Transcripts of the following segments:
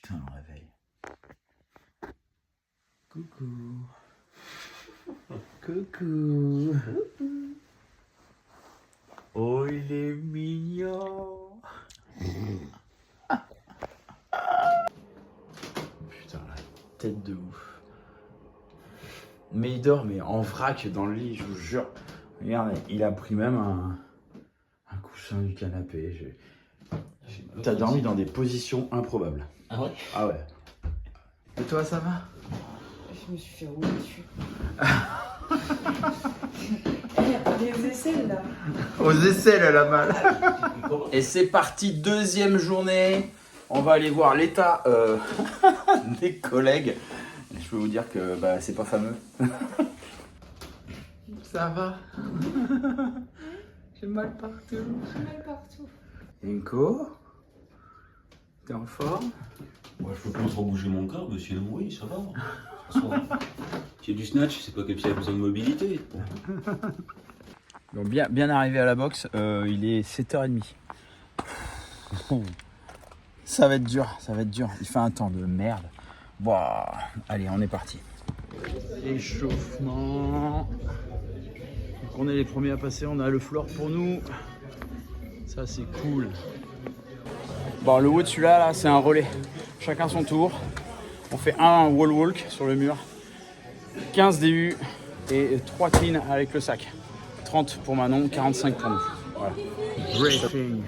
Putain, le réveil. Coucou. Coucou. Oh, il est mignon. Putain, la tête de ouf. Mais il dort, mais en vrac dans le lit, je vous jure. Regarde, il a pris même un coussin du canapé. T'as dormi dans des positions improbables. Ah ouais? Ah ouais. Et toi, ça va? Je me suis fait rouler dessus. Les aisselles là. Aux aisselles, elle a mal. Et c'est parti, deuxième journée. On va aller voir l'état des collègues. Je peux vous dire que bah, c'est pas fameux. Ça va? J'ai mal partout. J'ai mal partout. Enco? T'es en forme? Moi, je peux pas trop bouger mon corps, mais sinon, oui, ça va. S'il y a du snatch, c'est pas comme s'il y a besoin de mobilité. Donc bien arrivé à la boxe, il est 7h30. Ça va être dur, ça va être dur. Il fait un temps de merde. Bon, allez, on est parti. Échauffement. Donc on est les premiers à passer, on a le floor pour nous. Ça c'est cool. Bon, le haut de celui-là, là, c'est un relais. Chacun son tour. On fait un wall walk sur le mur. 15 DU et 3 clean avec le sac. 30 pour Manon, 45 pour nous. Voilà. Briefing.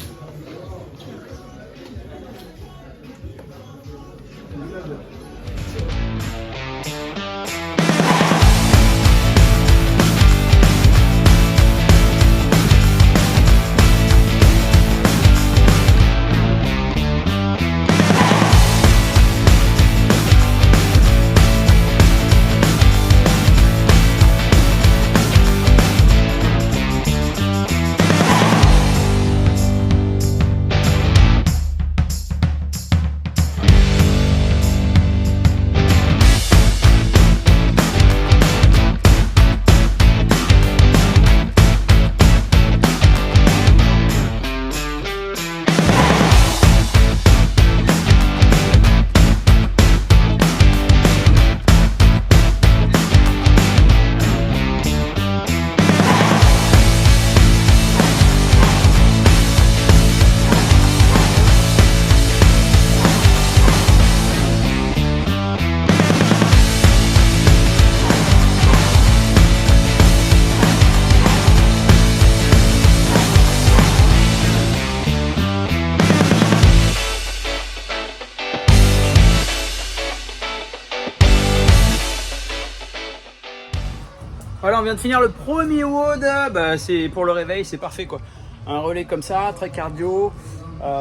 Voilà, on vient de finir le premier WOD. Bah, c'est pour le réveil, c'est parfait quoi. Un relais comme ça, très cardio.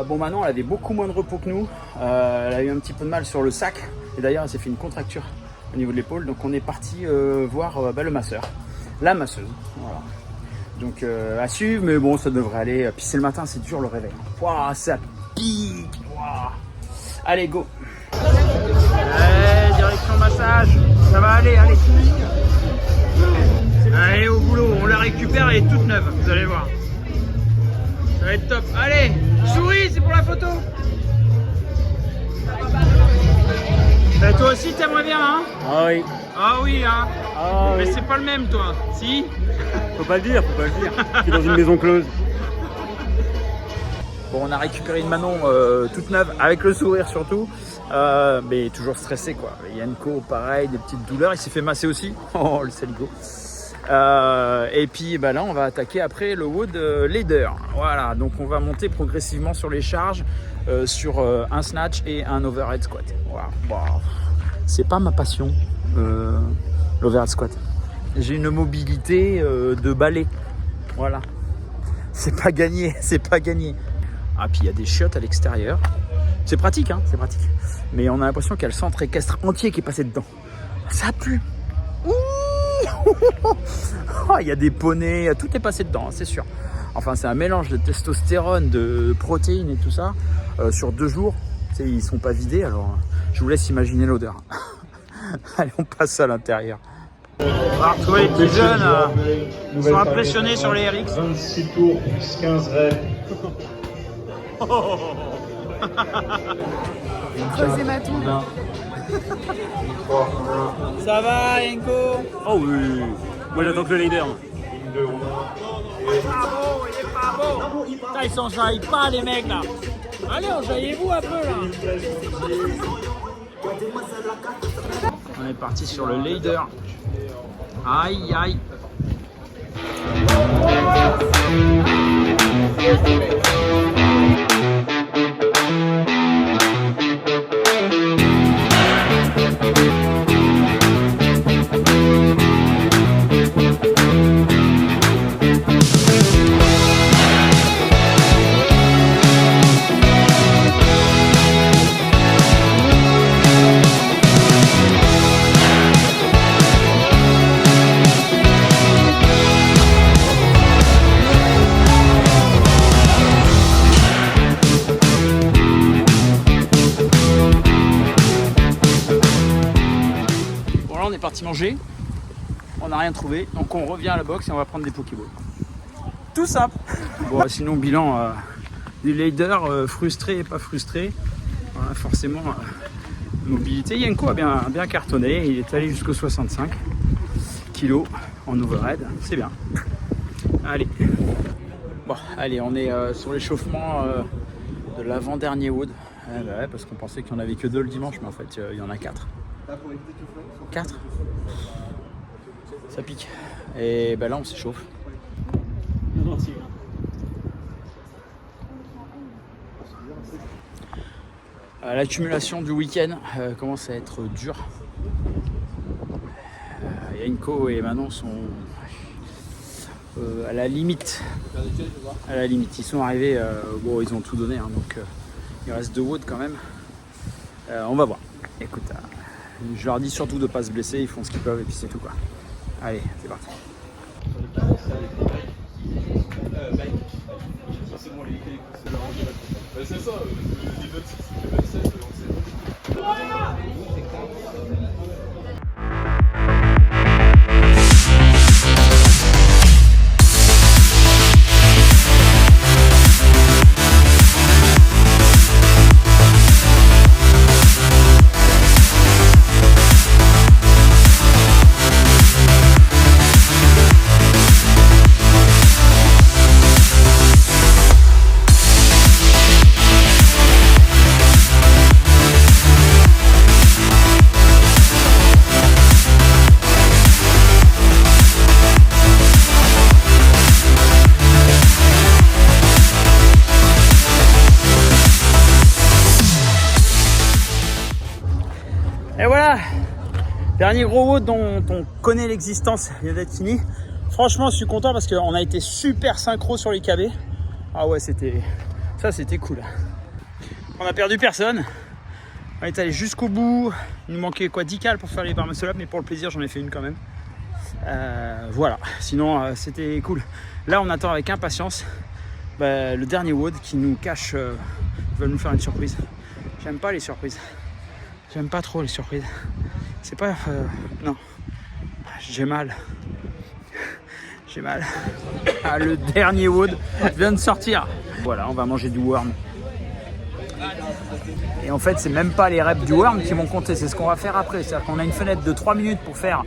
Bon, Manon, elle avait beaucoup moins de repos que nous. Elle a eu un petit peu de mal sur le sac. Et d'ailleurs, elle s'est fait une contracture au niveau de l'épaule. Donc, on est parti voir le masseur, la masseuse. Voilà. Donc, à suivre, mais bon, ça devrait aller. Puis, c'est le matin, c'est dur le réveil. Waouh, ça pique. Waouh. Allez, go. Allez, direction massage. Ça va aller, allez. Allez au boulot, on la récupère, elle est toute neuve, vous allez voir. Ça va être top. Allez, souris, c'est pour la photo. Bah, toi aussi t'aimerais bien, hein? Ah oui. Ah oui, hein? Ah, mais oui. c'est pas le même toi, si? Faut pas le dire, faut pas le dire. Je suis dans une maison close. Bon, on a récupéré une Manon toute neuve, avec le sourire surtout, mais toujours stressé quoi. Yanko, pareil, des petites douleurs, il s'est fait masser aussi. Oh, le saligo. Et puis bah, là on va attaquer après le WOD leader. Voilà, donc on va monter progressivement sur les charges, sur un snatch et un overhead squat. Voilà. Wow. C'est pas ma passion, l'overhead squat. J'ai une mobilité de balai. Voilà. C'est pas gagné, c'est pas gagné. Ah, puis il y a des chiottes à l'extérieur. C'est pratique, hein, c'est pratique. Mais on a l'impression qu'il y a le centre équestre entier qui est passé dedans. Ça pue. Oh, il y a des poneys, tout est passé dedans, c'est sûr. Enfin, c'est un mélange de testostérone, de protéines et tout ça. Sur 2 jours, ils sont pas vidés, alors je vous laisse imaginer l'odeur. Allez, on passe à l'intérieur. On va retrouver les petits jeunes, ils sont impressionnés sur les RX. 26 tours, 15 reps. Creuser ma tombe. Ça va, Yenko? Oh oui, moi j'attends que le leader. Pas bon. Putain, ils s'enjaillent pas, les mecs, là. Allez, enjaillez-vous un peu, là. On est parti sur le leader. Aïe, aïe. On est parti manger, on n'a rien trouvé, donc on revient à la boxe et on va prendre des Pokéballs. Tout simple. Bon, sinon bilan du leader, frustré et pas frustré. Voilà, forcément, mobilité. Yenko a bien cartonné, il est allé jusqu'au 65 kg en overhead, c'est bien. Allez. Bon, allez, on est sur l'échauffement de l'avant-dernier WOD. Bah ouais, parce qu'on pensait qu'il n'y en avait que 2 le dimanche, mais en fait il y en a 4. 4. Ça pique. Et ben là on s'échauffe. L'accumulation du week-end commence à être dure. Yenko et Manon sont à la limite. À la limite. Ils sont arrivés, bon ils ont tout donné, hein, donc il reste 2 WOD quand même. On va voir. Écoute, je leur dis surtout de ne pas se blesser, ils font ce qu'ils peuvent et puis c'est tout quoi. Allez, c'est parti. C'est ça, les 26, les 27, on sait. Et voilà, dernier gros WOD dont on connaît l'existence vient d'être fini. Franchement, je suis content parce qu'on a été super synchro sur les KB. Ah ouais, c'était cool. On a perdu personne. On est allé jusqu'au bout. Il nous manquait quoi, 10 cales pour faire les bar muscle up, mais pour le plaisir, j'en ai fait une quand même. Voilà, sinon c'était cool. Là, on attend avec impatience le dernier WOD qui nous cache. Ils veulent nous faire une surprise. J'aime pas les surprises. J'aime pas trop les surprises. C'est pas... non. J'ai mal. J'ai mal. Ah, le dernier WOD vient de sortir. Voilà, on va manger du worm. Et en fait, c'est même pas les reps du worm qui vont compter. C'est ce qu'on va faire après. C'est-à-dire qu'on a une fenêtre de 3 minutes pour faire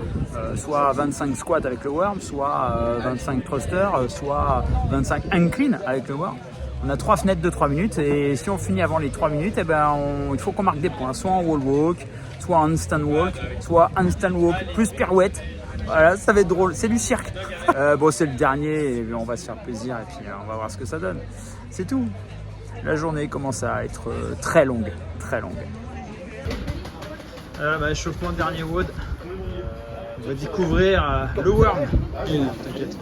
soit 25 squats avec le worm, soit 25 thrusters, soit 25 incline avec le worm. On a 3 fenêtres de 3 minutes et si on finit avant les 3 minutes, eh ben il faut qu'on marque des points, soit en wall walk, soit en handstand walk, soit handstand walk plus pirouette. Voilà, ça va être drôle, c'est du cirque. Bon, c'est le dernier et on va se faire plaisir et puis on va voir ce que ça donne. C'est tout. La journée commence à être très longue, très longue. Alors, échauffement dernier WOD. On va découvrir le worm. T'inquiète.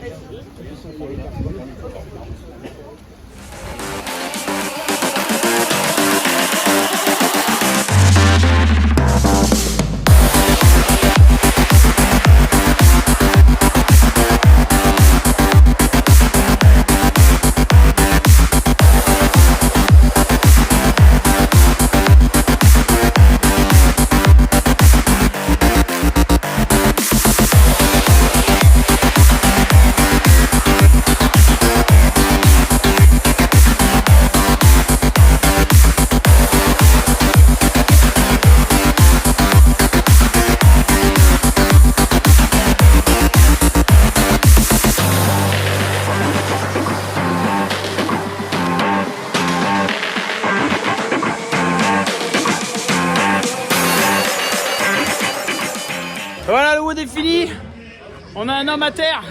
On a un homme à terre.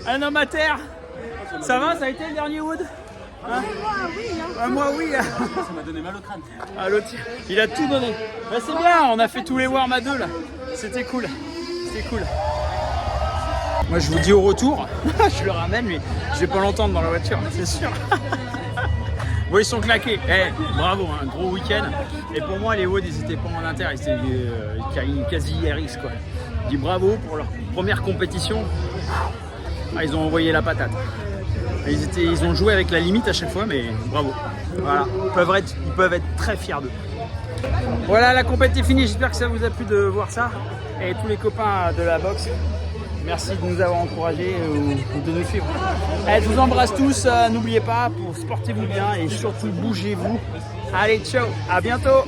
Un homme à terre. Ça va, ça a été le dernier Wood? Moi oui. Ça m'a donné mal au crâne. Ah, l'autre, il a tout donné. Bah, c'est bien, on a fait tous les Worms à deux là. C'était cool. C'était cool. Moi je vous dis au retour, je le ramène mais je vais pas l'entendre dans la voiture, c'est sûr. Bon, ils sont claqués. Bravo, un gros week-end. Et pour moi les Woods ils étaient pas en inter, ils étaient quasi RX quoi. Je dis bravo pour leur première compétition. Ah, ils ont envoyé la patate. Ils ont joué avec la limite à chaque fois, mais bravo. Voilà, ils peuvent être très fiers d'eux. Voilà, la compétition est finie. J'espère que ça vous a plu de voir ça. Et tous les copains de la boxe, merci de nous avoir encouragés ou de nous suivre. Allez, je vous embrasse tous. N'oubliez pas, portez-vous bien et surtout bougez-vous. Allez, ciao, à bientôt.